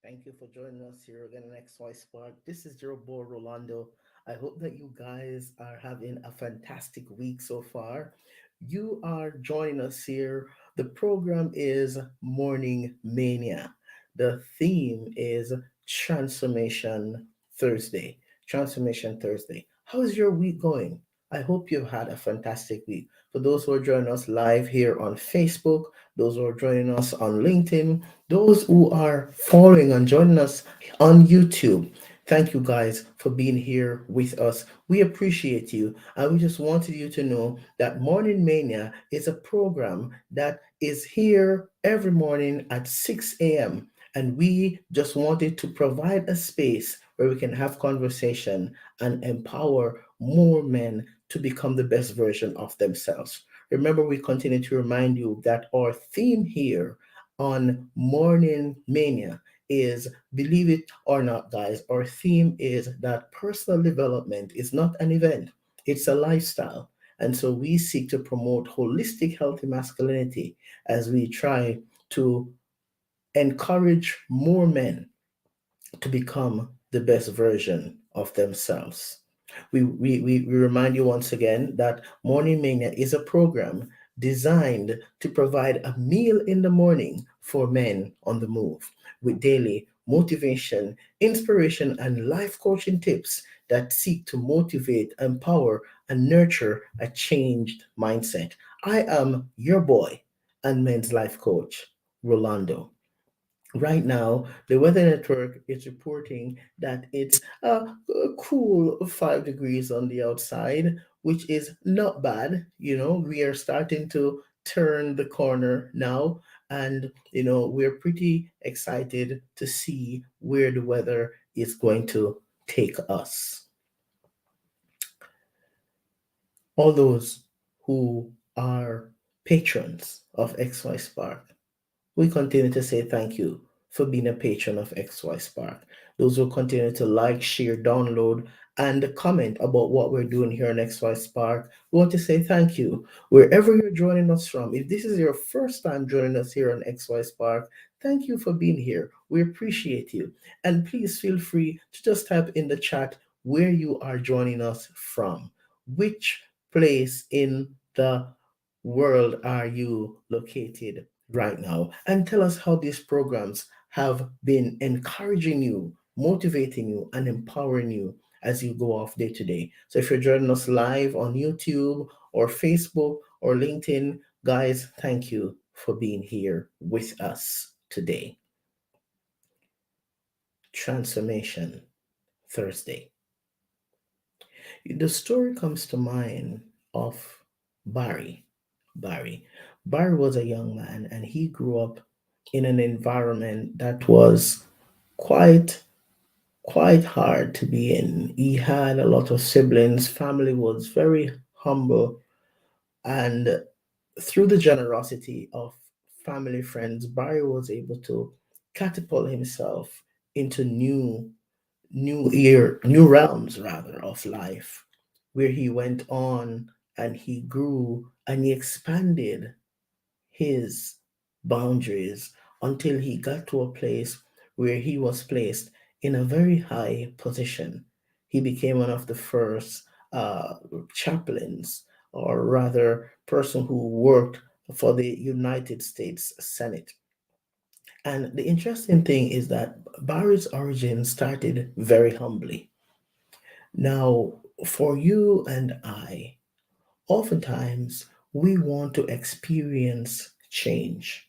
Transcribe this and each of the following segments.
Thank you for joining us here again on XY Spark. This is your boy Rolando. I hope that you guys are having a fantastic week so far. You are joining us here. The program is Morning Mania. The theme is Transformation Thursday. Transformation Thursday. How is your week going? I hope you've had a fantastic week. For those who are joining us live here on Facebook, those who are joining us on LinkedIn, those who are following and joining us on YouTube, thank you guys for being here with us. We appreciate you. And we just wanted you to know that Morning Mania is a program that is here every morning at 6 a.m. And we just wanted to provide a space where we can have conversation and empower more men to become the best version of themselves. Remember, we continue to remind you that our theme here on Morning Mania is, believe it or not, guys, our theme is that personal development is not an event, it's a lifestyle. And so we seek to promote holistic, healthy masculinity as we try to encourage more men to become the best version of themselves. We remind you once again that Morning Mania is a program designed to provide a meal in the morning for men on the move with daily motivation, inspiration, and life coaching tips that seek to motivate, empower, and nurture a changed mindset. I am your boy and men's life coach, Rolando. Right now, the Weather Network is reporting that it's a cool 5 degrees on the outside, which is not bad. We are starting to turn the corner now, and we're pretty excited to see where the weather is going to take us. All those who are patrons of XY Spark, we continue to say thank you for being a patron of XY Spark. Those who continue to like, share, download, and comment about what we're doing here on XY Spark, we want to say thank you. Wherever you're joining us from, if this is your first time joining us here on XY Spark, thank you for being here. We appreciate you. And please feel free to just type in the chat where you are joining us from. Which place in the world are you located right now? And tell us how these programs have been encouraging you, motivating you, and empowering you as you go off day to day. So if you're joining us live on YouTube or Facebook or LinkedIn, guys, thank you for being here with us today. Transformation Thursday. The story comes to mind of Barry. Barry. Barry was a young man and he grew up in an environment that was quite quite hard to be in. He had a lot of siblings, family was very humble, and through the generosity of family friends, Barry was able to catapult himself into new realms rather of life, where he went on and he grew and he expanded his boundaries until he got to a place where he was placed in a very high position. He became one of the first chaplains, or rather, person who worked for the United States Senate. And the interesting thing is that Barry's origin started very humbly. Now, for you and I, oftentimes we want to experience change.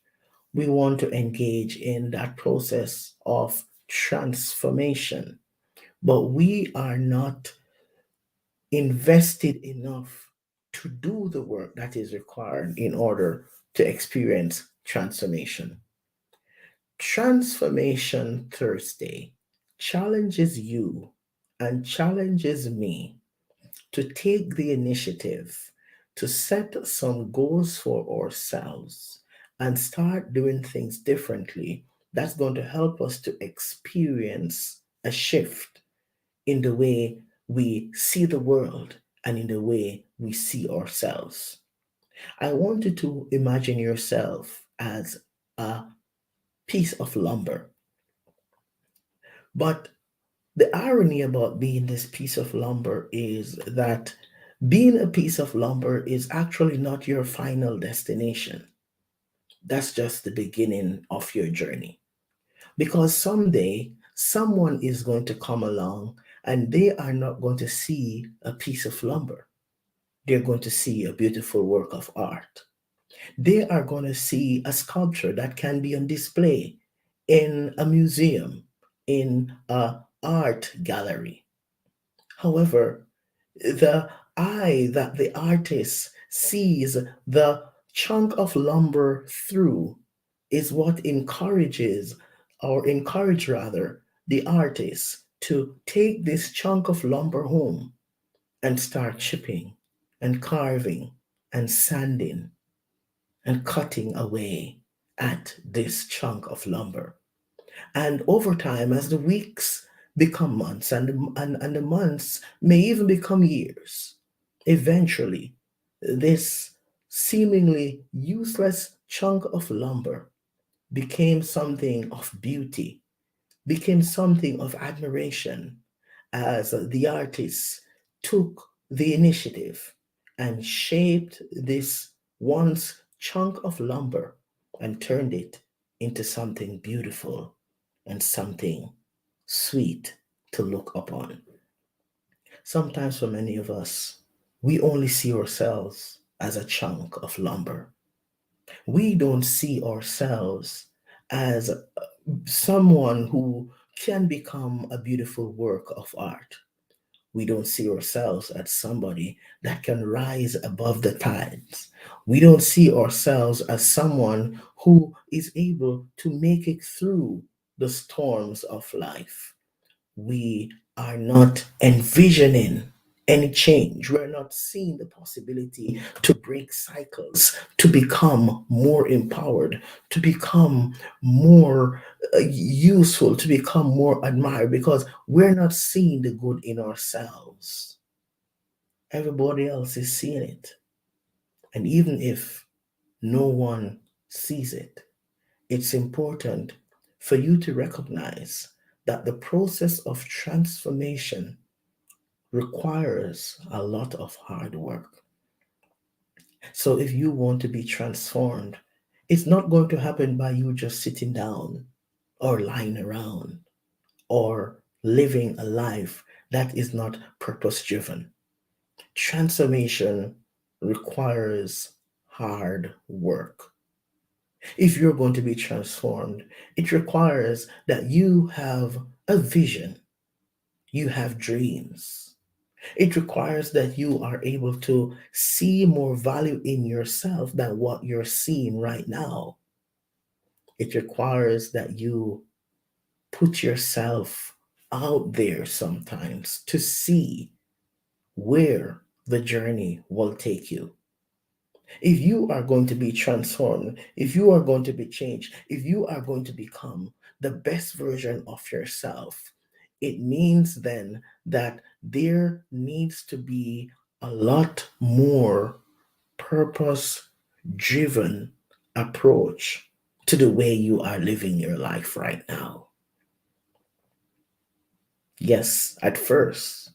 We want to engage in that process of transformation, but we are not invested enough to do the work that is required in order to experience transformation. Transformation Thursday challenges you and challenges me to take the initiative to set some goals for ourselves and start doing things differently. That's going to help us to experience a shift in the way we see the world and in the way we see ourselves. I want you to imagine yourself as a piece of lumber. But the irony about being this piece of lumber is that being a piece of lumber is actually not your final destination. That's just the beginning of your journey. Because someday someone is going to come along and they are not going to see a piece of lumber. They're going to see a beautiful work of art. They are going to see a sculpture that can be on display in a museum, in a art gallery. However, the eye that the artist sees the chunk of lumber through is what encourages, or encourage rather, the artist to take this chunk of lumber home and start chipping and carving and sanding and cutting away at this chunk of lumber. And over time, as the weeks become months and the months may even become years, eventually, this seemingly useless chunk of lumber became something of beauty, became something of admiration as the artists took the initiative and shaped this once chunk of lumber and turned it into something beautiful and something sweet to look upon. Sometimes, for many of us, we only see ourselves as a chunk of lumber. We don't see ourselves as someone who can become a beautiful work of art. We don't see ourselves as somebody that can rise above the tides. We don't see ourselves as someone who is able to make it through the storms of life. We are not envisioning any change. We're not seeing the possibility to break cycles, to become more empowered, to become more useful, to become more admired, because we're not seeing the good in ourselves. Everybody else is seeing it. And even if no one sees it, it's important for you to recognize that the process of transformation requires a lot of hard work. So if you want to be transformed, it's not going to happen by you just sitting down or lying around or living a life that is not purpose driven. Transformation requires hard work. If you're going to be transformed, it requires that you have a vision, you have dreams. It requires that you are able to see more value in yourself than what you're seeing right now. It requires that you put yourself out there sometimes to see where the journey will take you. If you are going to be transformed, if you are going to be changed, if you are going to become the best version of yourself, it means then that there needs to be a lot more purpose driven approach to the way you are living your life right now. Yes, at first,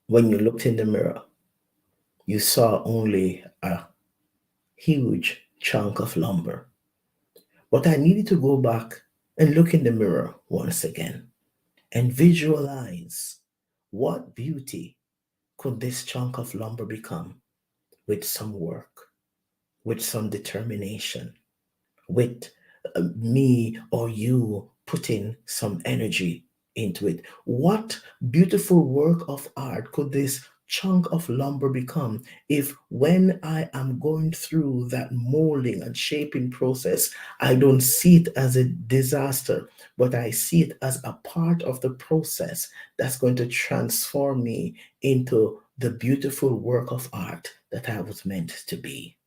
when you looked in the mirror, you saw only a huge chunk of lumber. But I needed to go back and look in the mirror once again and visualize what beauty could this chunk of lumber become with some work, with some determination, with me or you putting some energy into it. What beautiful work of art could this chunk of lumber become if, when I am going through that molding and shaping process, I don't see it as a disaster, but I see it as a part of the process that's going to transform me into the beautiful work of art that I was meant to be.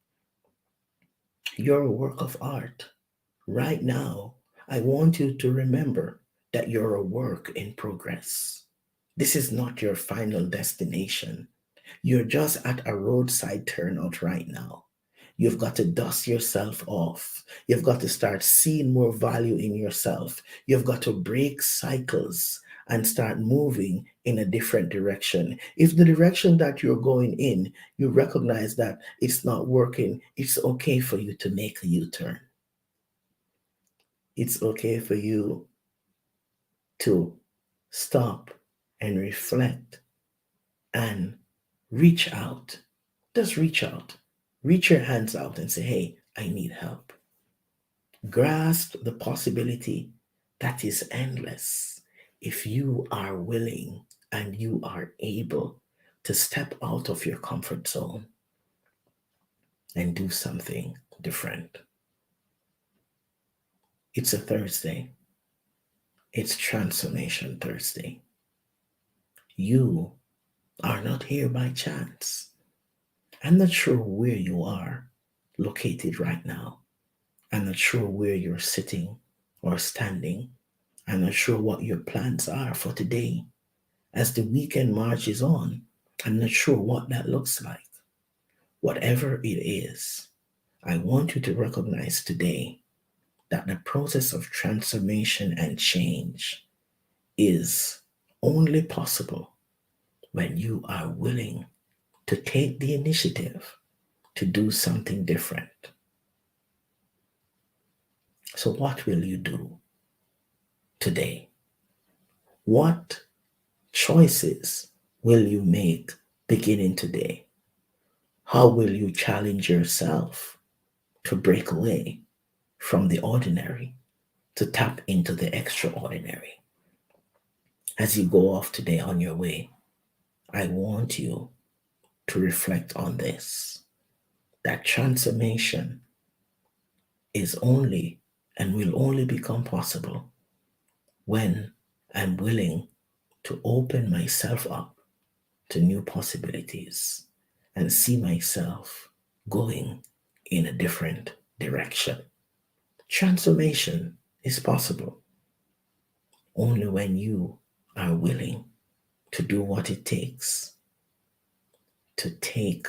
You're a work of art. Right now, I want you to remember that you're a work in progress. This is not your final destination. You're just at a roadside turnout right now. You've got to dust yourself off. You've got to start seeing more value in yourself. You've got to break cycles and start moving in a different direction. If the direction that you're going in, you recognize that it's not working, it's okay for you to make a U turn. It's okay for you to stop and reflect and reach out. Just reach out. Reach your hands out and say, hey, I need help. Grasp the possibility that is endless if you are willing and you are able to step out of your comfort zone and do something different. It's a Thursday. It's Transformation Thursday. You are not here by chance. I'm not sure where you are located right now. I'm not sure where you're sitting or standing. I'm not sure what your plans are for today. As the weekend marches on, I'm not sure what that looks like. Whatever it is, I want you to recognize today that the process of transformation and change is only possible when you are willing to take the initiative to do something different. So, what will you do today? What choices will you make beginning today? How will you challenge yourself to break away from the ordinary, to tap into the extraordinary? As you go off today on your way, I want you to reflect on this, that transformation is only and will only become possible when I'm willing to open myself up to new possibilities and see myself going in a different direction. Transformation is possible only when you are willing to do what it takes to take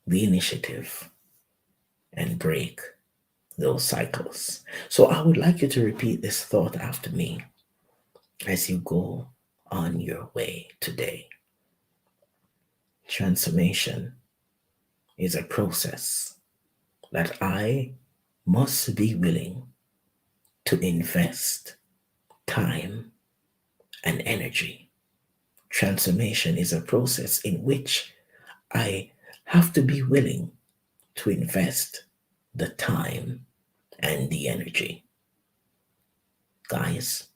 the initiative and break those cycles. So I would like you to repeat this thought after me as you go on your way today. Transformation is a process that I must be willing to invest time and energy. Transformation is a process in which I have to be willing to invest the time and the energy. Guys,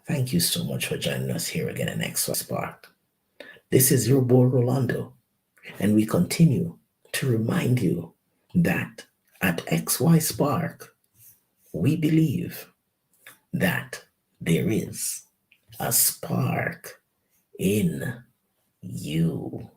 thank you so much for joining us here again at XY Spark. This is your boy Rolando, and we continue to remind you that at XY Spark, we believe that there is a spark in you.